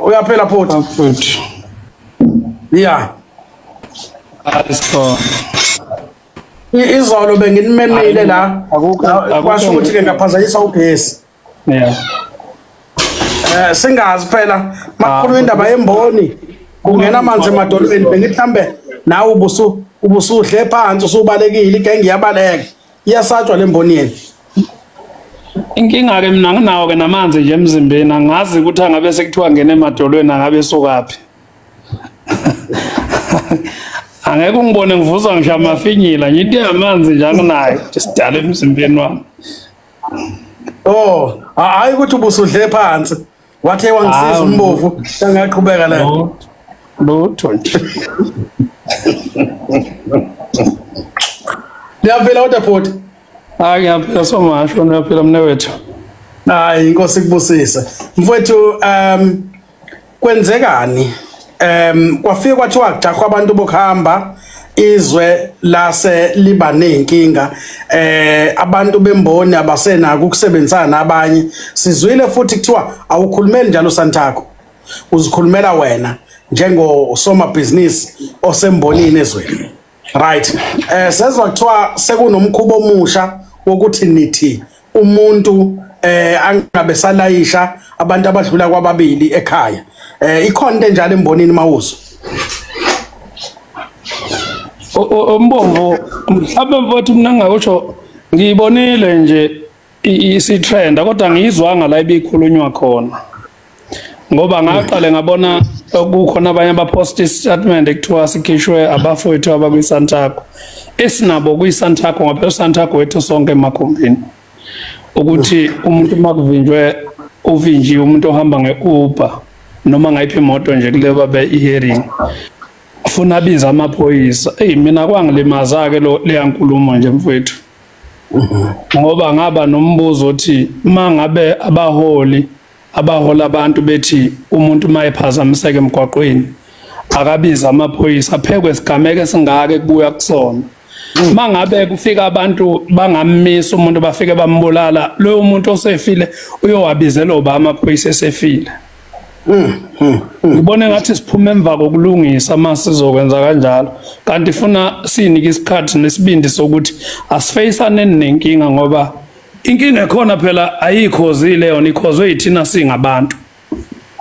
uyaphela phothi yeah ayiso izolo benginimemile la kwasho ukuthi ke ngaphazanyisa ugesi yeah singazi phela makukhuluma indaba yemboni kungena amanzi emadolweni bengihlambe nawe ubusuhle phansi usubalekile igenge yabaleka iyasatshwa lemboni yeni inkinga ke mina nginawo ke namanzi nje emzimbeni angazi ukuthi angabe sekuthiwa ngene emadolweni angabe sokaphi angeke ungibone ngivuzwa ngisha amafinyila nje into yamanzi nje anginayo isidala emzimbeni wami oh hayi ukuthi ubusudle phansi wathe wangisiza umbovu angaqhubeka la lutho nje liyaphela kodwa photi ngiyaphila somasho niyaphila mnewethu hayi inkosi kubusise mfowethu kwenzekani kwafika kwathiwa kujahwa abantu bokuhamba izwe lase liba nenkinga abantu bemboni abasenaka ukusebenzisana nabanye sizwile futhi kuthiwa awukhulumeli njalo Santaco uzikhulumela wena njengosoma business osembonini ezweni right sezwa kuthiwa sekunomkhubo omusha wokuthi nithi umuntu angabe salayisha abantu abadlula kwababili ekhaya ikhona into enjalo embonini mawuzo umbombo mhlawumbe mfowethu mina ngakusho ngiyibonile nje isi-trend kodwa ngiyizwanga la ibikhulunywa khona ngoba ngaqale ngabona kukhona abanye abapost statement ekuthiwa sikhishwe abafowethu abakwi-Santaco esinabo kwi-Santaco ngaphela Santaco wethu sonke emakhumbini ukuthi umuntu makuvinjwe uvinjiwe umuntu ohamba nge-Uber noma ngayiphi imoto nje kule babe i-hearing ufuna abiza amaphoyisa mina kwangilimaza ke le yankulumo nje mfowethu ngoba ngaba nombuzo othi mangabe abahola abantu bethi umuntu mayephazamiseke emgwaqweni akabiza amaphoyisa aphekwe isigameko esingake kubuya kusona mangabe kufika abantu bangammisa umuntu bafike bambulala loyo muntu osefile uyowabizela oba amaphoyisa esefile ngibone ngathi siphuma emva kokulungisa masizokwenza kanjalo kanti funa sinike isikhathi nesibindi sokuthi asifeyisane nenkinga ngoba inkinga ekhona phela ayikhozile yona ikhozwe yithina singabantu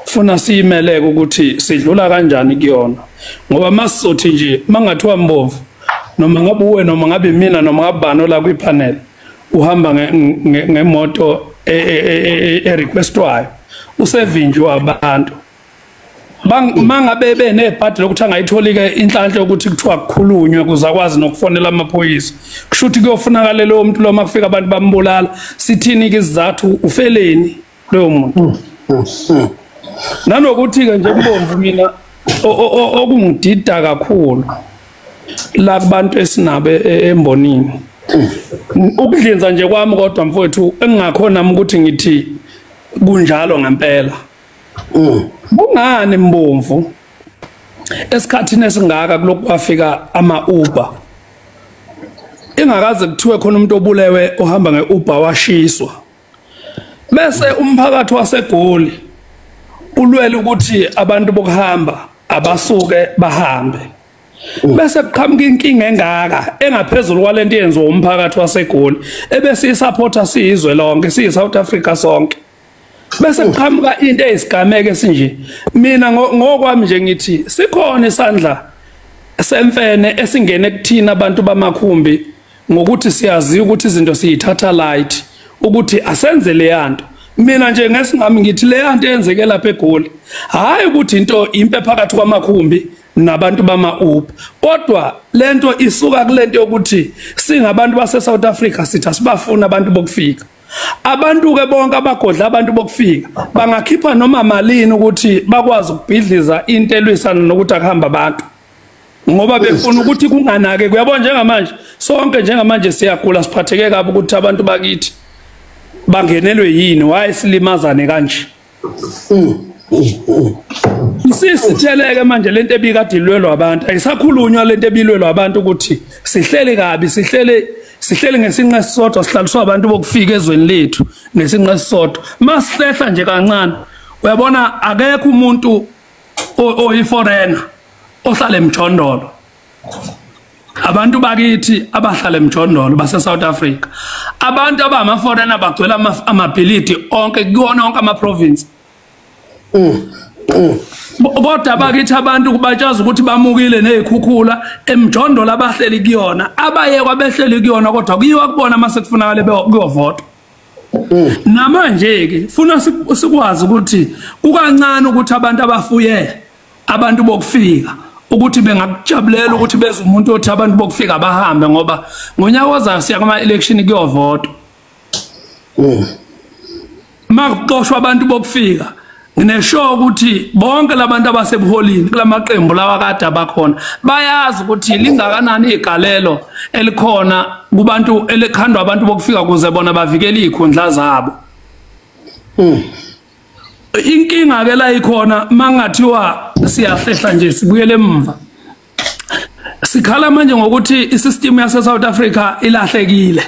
funa siyimeleke ukuthi sidlula kanjani kuyona ngoba masizothi nje mangathiwa Mbovu noma ngabe uwe noma ngabe mina noma ngabano la kwipanel uhamba ngemoto requestwayo usevinjwa abantu mangabe benebhadi lokuthi angayitholi ke inhlanhla yokuthi kuthiwa kukhulunywe kuzakwazi nokufonela amaphoyisa kushuthi kuyofunakala lo muntu lo makufika abantu bambulala sithini ke isizathu ufeleni lo muntu nanokuthi ke nje Mbomvu mina okungidida kakhulu la kubantu esinabo embonini ukudlinza nje kwami kodwa mfowethu engingakhona ukuthi ngithi kunjalo ngempela bungani Mbomvu esikhathini esingaka kulokhu kwafika ama-Uber ingakaze kuthiwe khona umuntu obulewe ohamba nge-Uber washiswa bese umphakathi waseGoli ulwele ukuthi abantu bokuhamba abasuke bahambe bese kuqhamuka inkinga engaka engaphezulu kwalento yenziwa umphakathi waseGoli ebese isupporta sizwe lonke siyi-South Africa sonke bese kuqhamuka into eyisigameke esinje mina ngokwami nje ngithi sikhona isandla semfene esingene kuthina abantu bamakhumbi ngokuthi siyazi ukuthi izinto siyithatha light ukuthi asenze le yanto mina nje ngesingami ngithi le yanto yenzeke lapha eGoli hayi ukuthi into impe phakathi kwamakhumbi nabantu bama-Uber kodwa lento isuka kulento yokuthi singabantu base South Africa sithi asibafuna abantu bokufika abantu ke bonke abagodla abantu bokufika bangakhipha noma malini ukuthi bakwazi ukubhidliza into elwisana nokuthi akuhamba abantu ngoba befuna ukuthi kunganake kuyabona njengamanje sonke njengamanje siyagula siphatheke kabi ukuthi abantu bakithi bangenelwe yini wayesimazane kanje Sisitheleke manje lento ebikade ilwelwa abantu ayisakhulunywa lento ebilwelwa abantu ukuthi sihlele kabi sihlele ngesinqa sisodwa sihlaliswa abantu bokufika ezweni lethu ngesinqa sisodwa masihlela nje kancane uyabona akekho umuntu oyiforeigner ohlala emjondolo. Abantu bakithi abahlala emjondolo base South Africa, abantu abamaforeigner bagcwela amabhilidi onke kuwona onke ama province. Kodwa bakithi abantu kubatshaza ukuthi bamukile nezikhukhula emjondolo abahleli kuyona, abaye kwabehleli kuyona kodwa kuyiwa kubona mase kufunakala kuyovota. Namanje ke funa sikwazi ukuthi kukancane ukuthi abantu abafuye abantu bokufika ukuthi bengakujabulela ukuthi beze umuntu othi abantu bokufika bahambe ngoba ngonyaka ozayo siya kuma election kuyovota. Makuxoshwa abantu bokufika nginesho ukuthi bonke labantu abasebuholini kulamaqembu lawa kade abakhona bayazi ukuthi lingakanani igalelo elikhona kubantu elikhandwa abantu bokufika kuze bona bavikele izikhundla zabo. Inkinga ke la ikhona mangathiwa siyahlehla nje sibuyele emva. Sikhala manje ngokuthi isystem yase South Africa ilahlekile.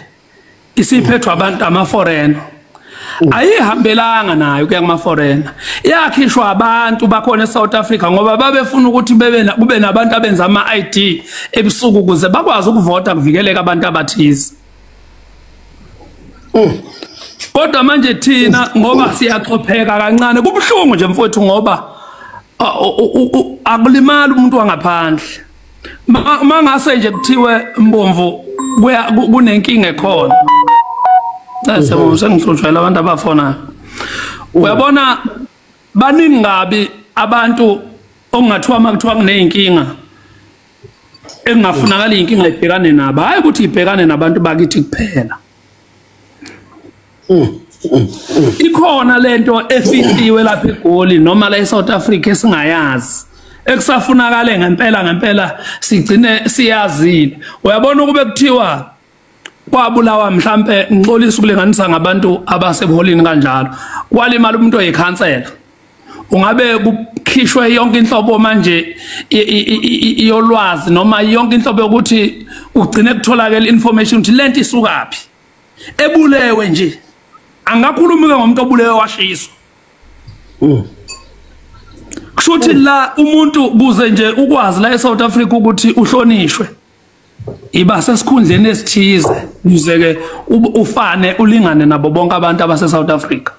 Isiphethwa abantu amaforeigner. Ayihambelanga nayo kuya kuma foreigner. Yakhishwa abantu bakhona eSouth Africa ngoba babefuna ukuthi kube nabantu abenza ama ID ebusuku kuze bakwazi ukuvota kuvikeleka abantu abathize. Kodwa manje thina ngoba siyachopheka kancane kubuhlungu nje mfowethu ngoba akulimali umuntu wangaphandle. Mangase nje kuthiwe Mbomvu kunenkinga ekhona. Sengihlushela abantu abafona. Uyabona baningi ngabi abantu ongathiwa makuthiwa kuneyinkinga engafunakala inkinga ibhekane nabo, hayi ukuthi ibhekane nabantu bakithi kuphela. Ikhona lento efihliwe lapha eGoli noma la eSouth Africa esingayazi ekusafunakala ngempela sigcine siyazile. Uyabona ukube kuthiwa kwabulawa mhlambe ngixolisa ukulinganisa ngabantu abasebuholini kanjalo kwalimala umuntu oyikhansela, ungabe kukhishwe yonke inhlobo manje iyolwazi noma yonke inhlobo yokuthi ugcine kutholakala information ukuthi lento isukaphi ebulewe nje. Angakhuluma ngomuntu obulewe washiswa. Kushuthi la umuntu kuze nje ukwazi la eSouth Africa ukuthi uhlonishwe iba sesikhundleni esithize ukuze ke ufane ulingane nabo bonke abantu abase South Africa.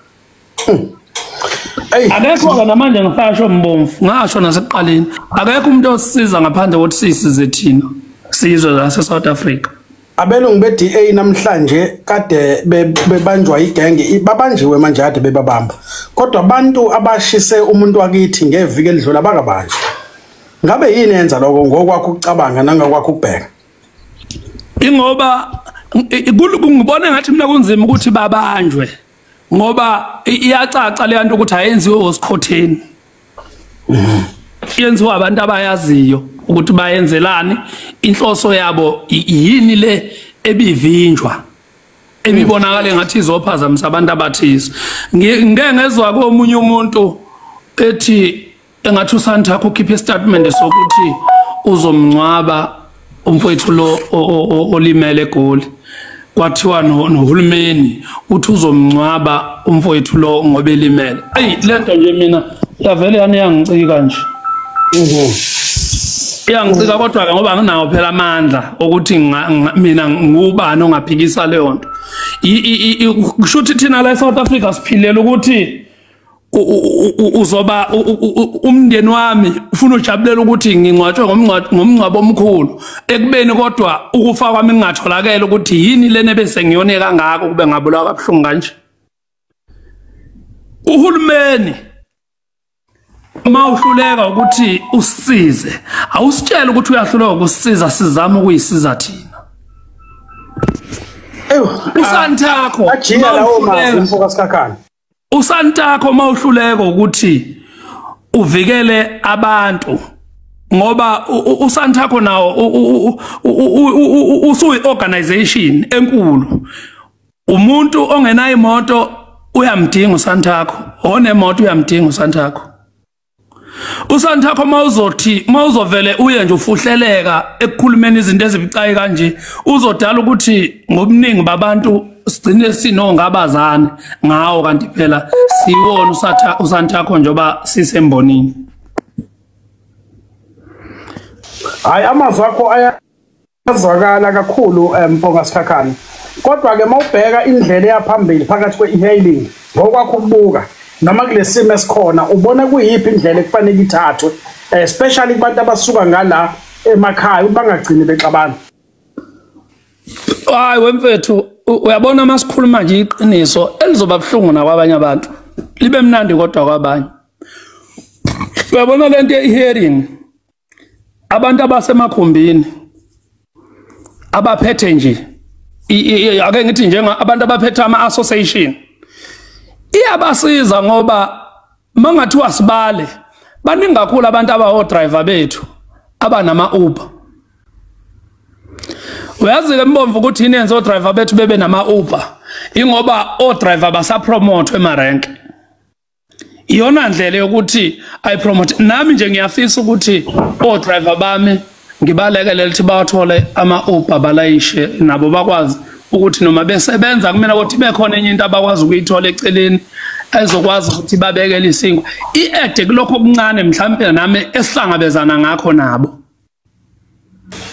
Akekho namanje ngisasho Mbomvu, ngasho nasekuqaleni akekho umuntu osisiza ngaphandle kokuthi sisize thina sizwe la eSouth Africa. Abelungu be-DA namhlanje kade bebanjwa igenge babanjiwe manje kade bebabamba, kodwa abantu abashise umuntu wakithi ngeviki elidlula bakabanjwa. Ngabe yini yenza lokho ngokwakho ukucabanga nangakwakho ukubheka? Ingoba ngibona ngathi mina kunzima ukuthi babanjwe ngoba iyacaca le nto ukuthi ayenziwe osikhotheni. Yenziwa abantu abayaziyo ukuthi bayenzelani, inhloso yabo yini le ebivinjwa ebibonakala ngathi izophazamisa abantu abathize. Ngeke ngezwe komunye umuntu ethi engathi uSantakho ukhipha istatement sokuthi uzomncwaba umfowethu lo olimele eGoli, kwathiwa noHulumeni uthi uzomncwaba umfowethu lo ngoba elimele. Lento nje mina yavele yaniyangicika nje. Iyangicika kodwa ke ngoba nginawo phela amandla ukuthi mina ngubani ongaphikisa leyo nto. Kushuthi thina la eSouth Africa siphilela ukuthi uzoba umndeni wami ufuna ujabulela ukuthi ngingcwatshwe ngomncwabo omkhulu ekubeni kodwa ukufa kwami ngingatholakala ukuthi yini lene bese ngiyone kangaka kube ngabulawa kabuhlungu kanje. Uhulumeni mawuhluleka ukuthi usisize awusitshela ukuthi uyahluleka ukusisiza sizama ukuyisiza thina. uSantakho ajika lawo mfocus kakhani. uSantakho mawuhluleka ukuthi uvikele abantu ngoba uSantakho nawo usuyi organization enkulu. Umuntu ongenayo imoto uyamdinga uSantakho, onemoto uyamdinga uSantakho. uSantakho mawuzovele uye nje ufuhleleka ekukhulumeni izinto ezibucayi kanje uzodala ukuthi ngobuningi babantu sigcine sinongabazane ngawo kanti phela siwona uSantakho njoba sisembonini. Hayi amazwi akho ayazwakala kakhulu Mponga Sikhakhane. Kodwa ke mawubheka indlela yaphambili phakathi kwe-e-hailing ngokwakho ukubuka noma kulesimo esikhona ubona kuyiphi indlela ekufanele ithathwe especially kubantu abasuka ngala emakhaya bangagcini bexabana. Hayi wemfethu uyabona masikhuluma nje iqiniso elizoba buhlungu nakwabanye abantu libe mnandi kodwa kwabanye. Uyabona lento ye-hearing abantu abasemakhumbini abaphethe nje ake ngithi njenga abantu abaphethe ama-association iyabasiza ngoba mangathiwa sibale baningi kakhulu abantu abawo-driver bethu abanama-Uber. Uyazi-ke Mbomvu ukuthi yini yenza o-driver bethu bebe nama-Uber ingoba o-driver basapromote emarenke. Iyona ndlela yokuthi ayipromote. Nami nje ngiyafisa ukuthi o-driver bami ngibalekele lithi bawathole ama-Uber balayishe nabo bakwazi ukuthi noma besebenza kumele ukuthi bekhona enye into abakwazi ukuyithola eceleni ezokwazi ukuthi babekele isinkwa. I-add kulokho okuncane mhlawumbe nami esihlangabezana ngakho nabo.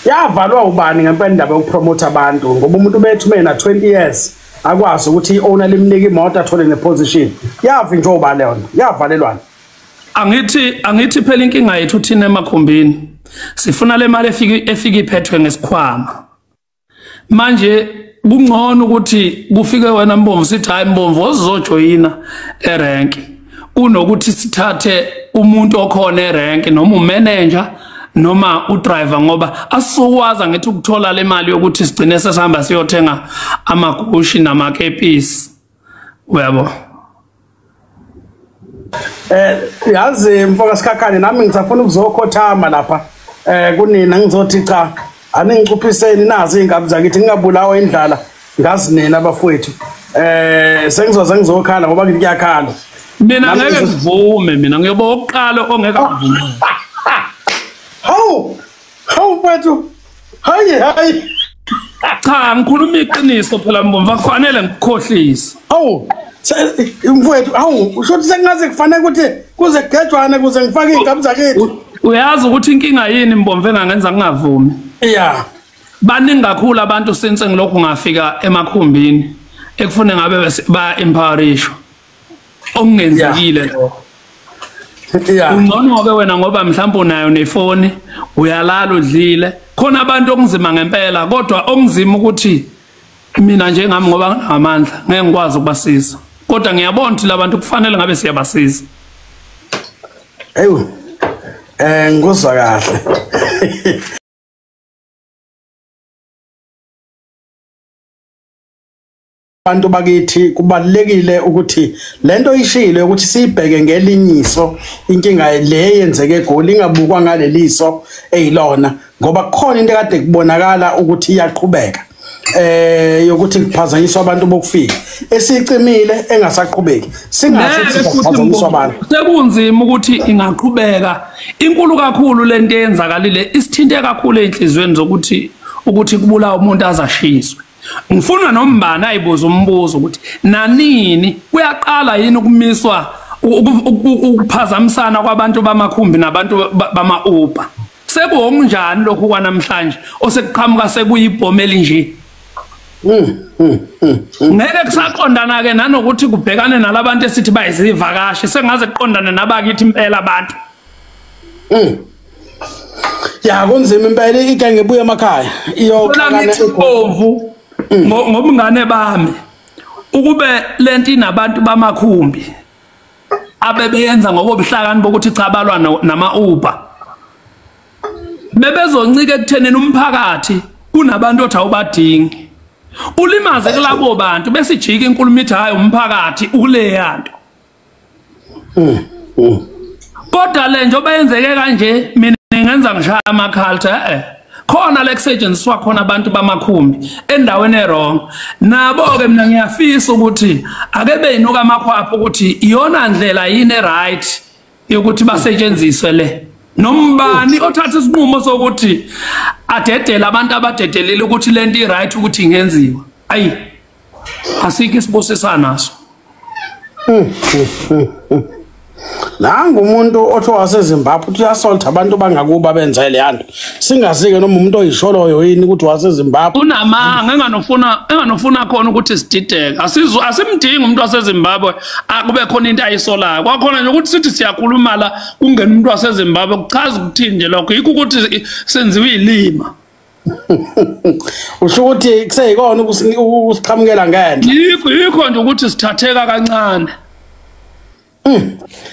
Yavalwa ubani ngempela indaba yokupromote abantu ngoba umuntu bethu mena 20 years akwazi ukuthi i-owner limnika imoto athole neposition. Yavinjwa ubani yona? Yavalelwana. Angithi phela inkinga yethu thina emakhumbini sifuna le mali efika iphethwe ngesikhwama. Manje kungcono ukuthi kufike wena Mbomvu sithi hayi Mbomvu ozojoyina erenki kunokuthi sithathe umuntu okhona erenki noma umanager noma udriver ngoba asizokwazi ngithi ukuthola le mali yokuthi sigcine sesihamba siyothenga amagushi namakepisi. Uyabo? Yazi Mfonga Sikhakhane nami ngisafuna ukuzokhothama lapha kunina ngizothi cha aningicuphiseni nazi ingabi zakithi ngingabulawa indlala ngazi nina abafowethu sengizoza ngizokhala ngoba ngiyakhala mina ngeke ngivume mina ngiyoba oqala ongeke avume. Hawu mfethu hayi cha ngikhuluma iqiniso phela Mbomvu akufanele ngikukhohlise. Hawu mfethu hawu usho ukuthi sengaze kufanele ukuthi kuze kugejwane kuze ngifake ingabi zakithi. Uyazi ukuthi inkinga yini Mbomvu engangenza ngingavumi? Yeah. Baningi kakhulu abantu since ngilokhu ngafika emakhumbini ekufune ngabe ba empowerishwa okungenzekile lokho. Yeah. Ungcono ke wena ngoba mhlawumbe unayo nefoni uyalala udlile khona abantu okuzima ngempela kodwa okuzima ukuthi mina njengami ngoba ngamandla ngeke ngikwazi ukubasiza kodwa ngiyabona ukuthi labantu kufanele ngabe siyabasiza. Eyo ngizwa kahle. Abantu bakithi kubalekile ukuthi lento ishile ukuthi siyibheke ngelinyiso inkinga le yenzeke eGoli ingabukwa ngaleliso eyilona ngoba kukhona into ekade kubonakala ukuthi iyaqhubeka yokuthi kuphazanyiswa abantu bokufika esicimile engasaqhubeki singathi kuphazanyiswa abantu sekunzima ukuthi ingaqhubeka inkulu kakhulu lento eyenzakalile isithinte kakhulu enhlizweni zokuthi kubulawa umuntu azashiswe. Ngifuna nombani ayibuza umbuzo ukuthi nanini kuyaqala yini ukumiswa ukuphazamisana kwabantu bamakhumbi nabantu bama-Uber sekuwonjani lokhu kwanamhlanje osekuqhamuka sekuyibhomeli nje. Ngeke kusaqondana ke nanokuthi kubhekane nalabantu esithi bayizivakashi sengaze kuqondane nabakithi impela abantu. Ya kunzima impela igenge ebuya emakhaya iyoqala Mbomvu ngobungane bami ukube lento inabantu bamakhumbi abebeyenza ngokubuhlakani bokuthi cha balwa nama-Uber bebezoncika ekutheneni umphakathi kunabantu othi awubadingi ulimaze kulabo bantu besijika inkulumo ithi hayi umphakathi ukuleyanto. Kodwa le njoba yenzeke kanje mina ngenza ngishaya ama-culture khona la kusetshenziswa khona abantu bamakhumbi endaweni erong nabo ke mina ngiyafisa ukuthi ake beyinuka amakhwapho ukuthi iyona ndlela yini right yokuthi basetshenziswe le nombani othatha isinqumo sokuthi adedela abantu abadedelile ukuthi lento i right ukuthi ingenziwa ayi asikho isibusisa naso. Nangu umuntu otho waseZimbabwe uthi assault abantu bangakuba benza le yanto. Singazike noma umuntu oyisholoyo yini ukuthi waseZimbabwe. Unamanga enganofuna khona ukuthi sidideke. Asimdingi umuntu waseZimbabwe akube khona into ayisolayo. Kwakhona nje ukuthi sithi siyakhuluma la kungena umuntu waseZimbabwe kuchaza ukuthini nje lokho. Yikho ukuthi senziwe ilima. Usho ukuthi kuseyikona ukusiqhamukela ngento. Yikho nje ukuthi sithatheka kancane.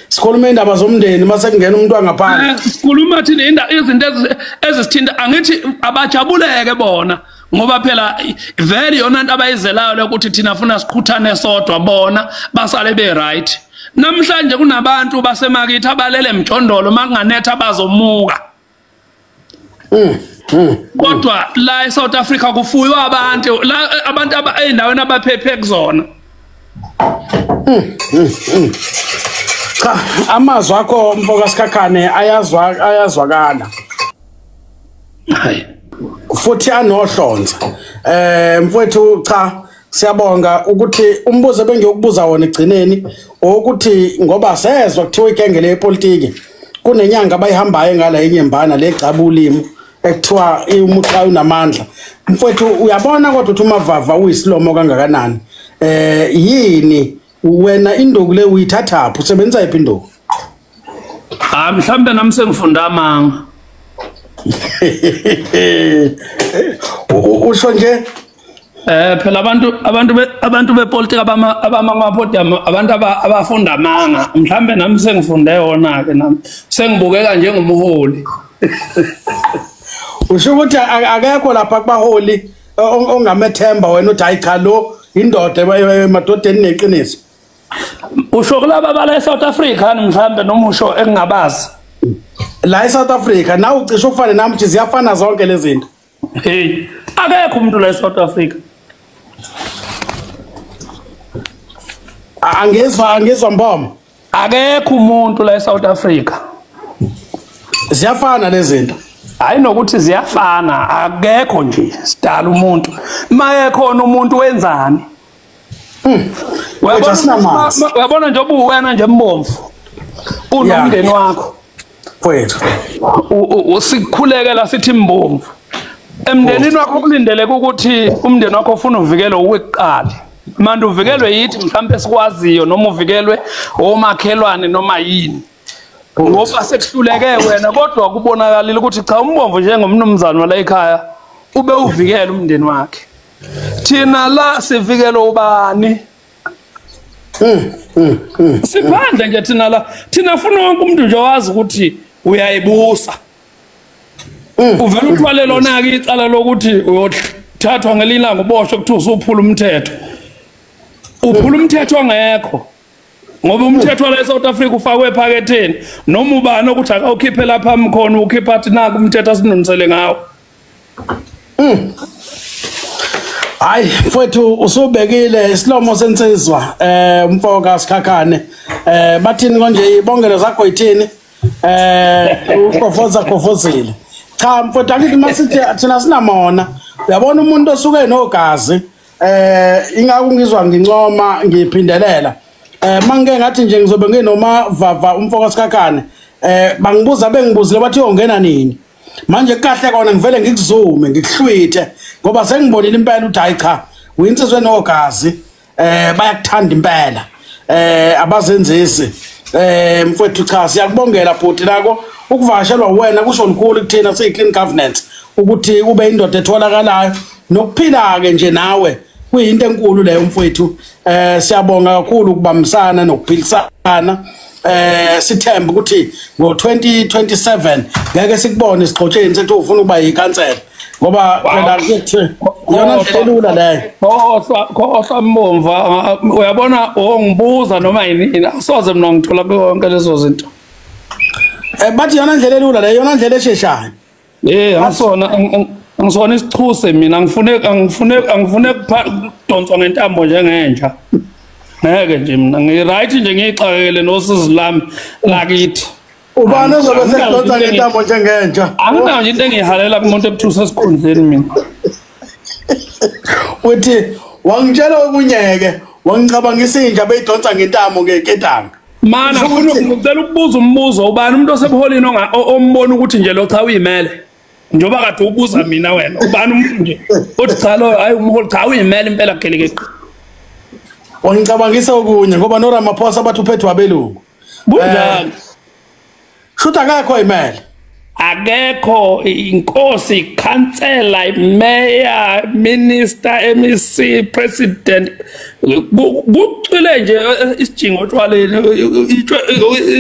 Sikhuluma indaba zomndeni mase kungena umuntu angaphandle. Sikhuluma thina izinto ezisithinta angithi abajabuleke bona ngoba phela vele yona into abayizelayo ukuthi thina funa sikhuthane sodwa bona basale be right. Namhlanje kunabantu basemakithi abalele emjondolo makunganetha bazomuka. Kodwa la eSouth Africa kufuywa abantu la abantu endaweni abaphephe kuzona. Cha amazwi akho mfoka Sikhakhane ayazwakala. Hayi Futhi anohlonza. Mfowethu cha siyabonga ukuthi umbuzo bengiyokubuza wona egcineni ukuthi ngoba sezwe kuthiwa igenge lepolitiki kunenyanga abayihambayo ngala enyembana legcaba ulimi ekuthiwa umuqa unamandla. Mfowethu uyabona kodwa ukuthi uMavava uyisilomo kangakanani. Yini wena induku le uyithathaphi usebenza iphi induku? Mhlambe nami sengifunda amanga. Usho nje phela abantu bepolitiki abamangapodium abantu abafunda amanga. Mhlambe nami sengifunde wona ke nami sengibukeka njengomholi. Usho ukuthi akekho lapha kubaholi ongamethemba wena uthi hayi cha lo indoda emadodeni neqiniso. Usho kulaba bala eSouth Africa mhlambe noma usho engingabazi. La eSouth Africa nawe ucishe ufane nami ukuthi ziyafana zonke lezi zinto. Hey, akekho umuntu la eSouth Africa. Angizwa mbomo. Akekho umuntu la eSouth Africa. Ziyafana lezi zinto. Hayi nokuthi ziyafana akekho nje sidala umuntu. Maye khona umuntu wenzani? Uyabona nje obuwena nje mbomvu. Unomndeni wakho. Mfowethu. Usikhulekela sithi mbomvu. Emndenini wakho kulindeleke ukuthi umndeni wakho ufuna uvikelwe uwekuqala. Manje uvikelwe yithi mhlawumbe sikwaziyo noma uvikelwe omakhelwane noma yini. Ngoba sekuhluleke wena kodwa kubonakalile ukuthi cha umbomvu njengomnumzana wala ekhaya ube uvikele umndeni wakhe. Thina la sivikele ubani? Siphandle nje thina la thina funa wonke umuntu nje wazi ukuthi uyayibusa. Uvela uthwale lona ke icala lokuthi uyothathwa ngelilanga uboshwe kuthi usuphula umthetho. Uphula umthetho ongekho. Ngoba umthetho la eSouth Africa ufakwe ephaketheni noma ubani ukuthi akawukhiphe lapha mkhona ukhipha athi naku umthetho asinunisele ngawo. Hayi mfowethu usubekile isilomo sensizwa mfoka Sikhakhane bathini konje ibongelo zakho yithini ukofozile cha mfowethu akithi masithi thina sinamona uyabona umuntu osuke nogazi ingakungizwa ngincoma ngiphindelela mangeke ngathi nje ngizobe nginomavava umfoka Sikhakhane bangibuza bengibuzile bathi uyongena nini manje kahle kona ngivele ngikuzume ngikuhlwithe ngoba sengibonile impela uthi hayi cha uyinsizwe nogazi bayakuthanda impela abazenzisi mfowethu cha siyakubongela bhuti nako ukuvakashelwa wena kusho likhulu kuthina siyi-clean governance ukuthi ube indoda etholakalayo nokuphila ke nje nawe kuyinto enkulu leyo mfowethu siyabonga kakhulu ukubambisana nokuphilisana sithemba ukuthi ngo2027 ngeke sikubone sigxotsheni sethi ufuna ukuba yikhansela ngoba phela kuthi yona ndlela leyo khohlwa mbomva uyabona ongibuza noma yini asoze mina ngithola konke lezo zinto bathi yona ndlela elula leyo yona ndlela esheshayo angisona isichuse mina angifune kudonswa ngentambo njengenja ngeke nje mina ngiright nje ngixakekele nosizi lami lakithi ubani ozobe sekudonsa ngentambo njengenja anginayo nje into engihalela kumuntu ebuthusa esikhundleni mina uthi wangitshela okunyeke wangicabangisa inja beyidonsa ngentamo ngeketanga mana ngifuna ngicela ukubuza umbuzo ubani umuntu osebuholini ombona ukuthi nje lo cha uyimele njoba kade ubuza mina wena ubani umuntu nje uthi cha lo hayi umholi cha uyimele impela geleke wangicabangisa okunye ngoba no Ramaphosa bathi uphethwe abelungu bunjani shutha akakho imali akekho inkosi councillor mayor minister MEC president kucwile nje isijingo otshwaleni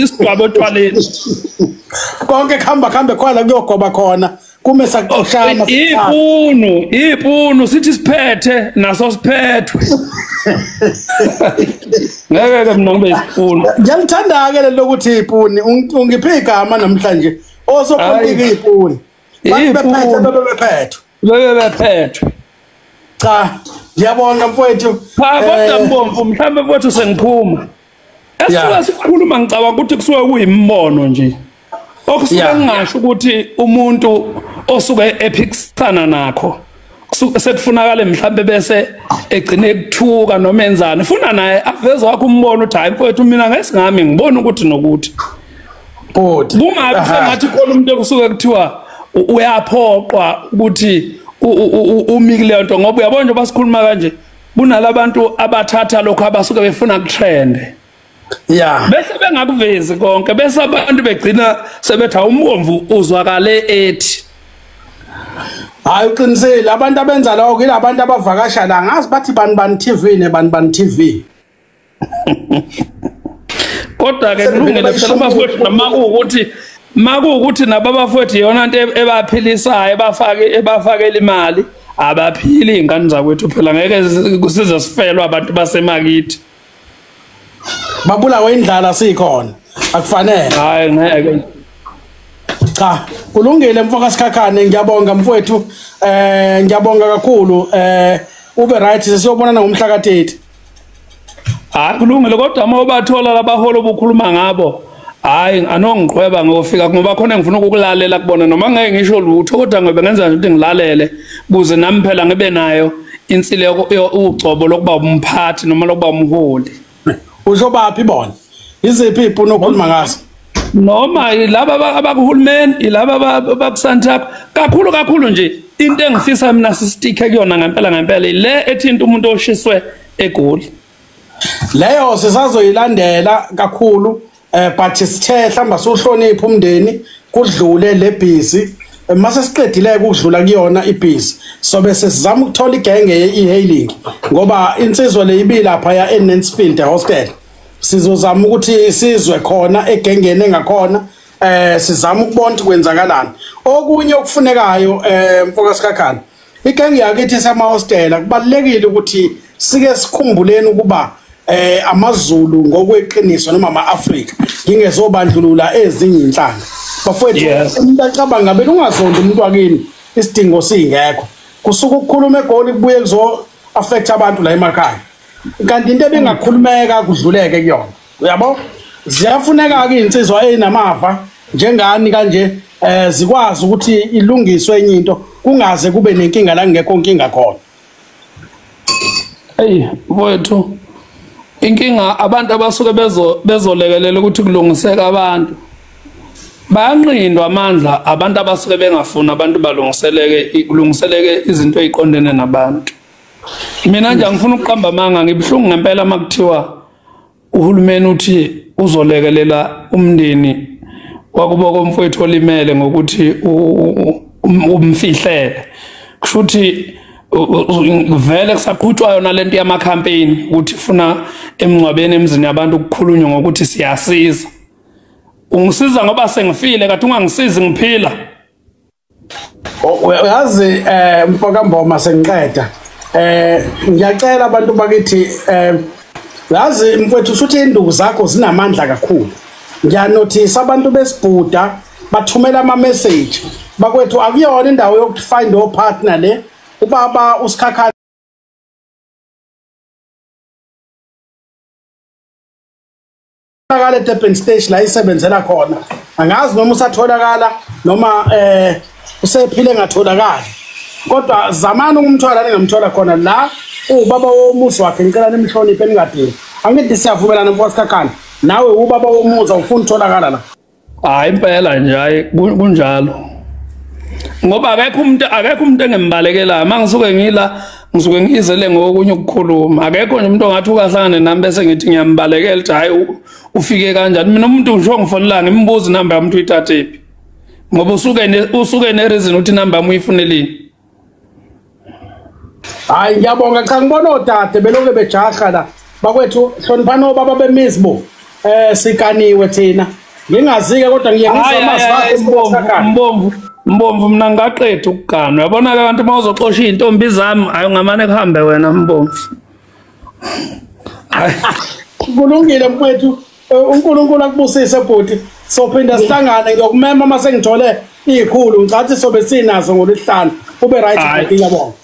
isidwabo otshwaleni konke khamba khona kuyogoba khona kume saxoshana ipunu sithi siphethe naso siphethwe ngeke mina ngibe isipunu ngiyalithanda ke lokuthi ipuni ungiphe igama namhlanje osopolitiki ipuni bephethe cha ngiyabonga mfowethu kodwa mbomvu mhlambe mfowethu sengiphuma esisuka sikhuluma ngicabanga ukuthi kusuke kuyimbono nje okusuke ngingasho ukuthi umuntu osuke ephikisana nakho sekufunakala mhlambe bese egcine ekuthuka noma enzani ufuna naye aveze wakho umbono uthi hayi mfowethu mina ngesingami ngibona ukuthi nokuthi bodi bungabe sengathi khona umuntu okusuke kuthiwa uyaphoqwa ukuthi umikile nto ngoba uyabona nje basikhuluma kanje bunalabantu abathatha lokho abasuke befuna kutrende bese bengakuvezi konke bese abantu begcina sebetha umomvu uzwakale ethi hayi uqinisele abantu abenza lokho ilabantu abavakasha la ngazi bathi bani TV nebani TV kodwa ke kulungile phela abafowethu makuwukuthi nababafowethu yona into ebaphilisayo ebafakela imali abaphili ingane zakwethu phela ngeke size sifelwe abantu basemakithi babulawe indlala sikhona akufanele hayi ngeke cha kulungile mfoka Sikhakhane ngiyabonga mfowethu ngiyabonga kakhulu ube right sesiyobonana ngomhla ka30 hayi kulungile kodwa uma ubathola labaholo obukhuluma ngabo hayi anongiqhweba ngofika ngoba khona ngifuna ukulalela kubona noma ngeke ngisho lutho kodwa ngobe ngenza nje ukuthi ngilalele kuze nami phela ngibe nayo insile ugcobo lokuba umphathi noma lokuba umholi usho baphi bona iziphi iphuna ukukhuluma ngazo noma laba abakuhulumeni ilaba abakusantap kakhulu nje into engifisa mina sistikhe kuyona ngempela le ethinta umuntu oshiswe eGoli leyo sisazoyilandela kakhulu but sithe hlamba sohlonipha umndeni kudlule le busy mase siqedile ukudlula kuyona ibhizi so bese sizama ukuthola igenge ye-e-hailing ngoba insizwa le ibila lapha ya eNansfield hostel sizozama ukuthi sizwe khona egengeni engakhona sizama ukubona ukuthi kwenzakalani okunye okufunekayo mfoka Sikhakhane igenge yakithi sama hostel kubalekile ukuthi sike sikhumbuleni ukuba amaZulu ngokweqiniso noma ama-Afrika ngingezobandlulula ezinye inhlanga bafowethu umuntu acabanga ngabe ungazonda umuntu wakini isidingo singekho kusuka ukukhuluma eGoli kubuye kuzo affect abantu la emakhaya kanti into ebingakhulumeka kudluleke kuyona uyabo ziyafuneka ke insizwa enamava njengani kanje zikwazi ukuthi ilungiswe enye into kungaze kube nenkinga la ngekho inkinga khona hey mfowethu inkinga abantu abasuke bezolekelela ukuthi kulungiseke abantu bayanqindwa amandla abantu abasuke bengafuna abantu kulungiseleke izinto eziqondene nabantu mina nje ngifuna ukuqamba amanga ngibhlungu ngempela makuthiwa uhulumeni uthi uzolekelela umndeni wakubo komfowethu olimele ngokuthi umfihlele kushuthi vele kusaqhutshwa yona lento yama campaign ukuthi ufuna emngcwabeni emzini yabantu ukukhulunywa ngokuthi siyasiza ungisiza ngoba sengifile kade ungangisizi ngiphila uyazi mfoka Mboma sengiqeda ngiyacela abantu bakithi yazi mfowethu ushuthi induku zakho zinamandla kakhulu ngiyanothisa abantu besibhuda bathumela ama message bakwethu akuyona indawo yokufind o partner le ubaba uSikhakhane akale Durban stage la isebenzela khona angazi noma usatholakala noma usephile ngatholakala kodwa zamani ukumthola ningamthola khona la ubaba womuzi wakhe ngicela nimhloniphe ningadini angithi siyavumelana mfowethu kaKhanda nawe ubaba womuzi awufuni utholakala la hayi impela nje hayi kunjalo ngoba akekho umuntu engembalekelayo mangisuke ngisuke ngizele ngokunye ukukhuluma akekho nje umuntu ongathi ukahlangane nami bese ngithi ngiyambalekela ukuthi hayi ufike kanjani mina umuntu ngisho ngifonela ngimbuza inamba yami uyithathephi ngoba usuke nereason ukuthi inamba yami uyifunelini hayi ngiyabonga cha ngibona odade beloke bejaha la bakwethu hloniphana obaba bemizbo sikaniwe thina ngingazike kodwa ngiyengizwa amazwi Mbomvu mina ngaqedwe ukuganwa yabona ke abantu mawuzoxosha izintombi zami hayi ngamane kuhambe wena Mbomvu kulungile mfowethu uNkulunkulu akubusise bhuti sophinda sihlangane ngiyokumema mase ngithole izikhulu ngicathi sobe sinazo ngolisihlanu ube right ngiyabonga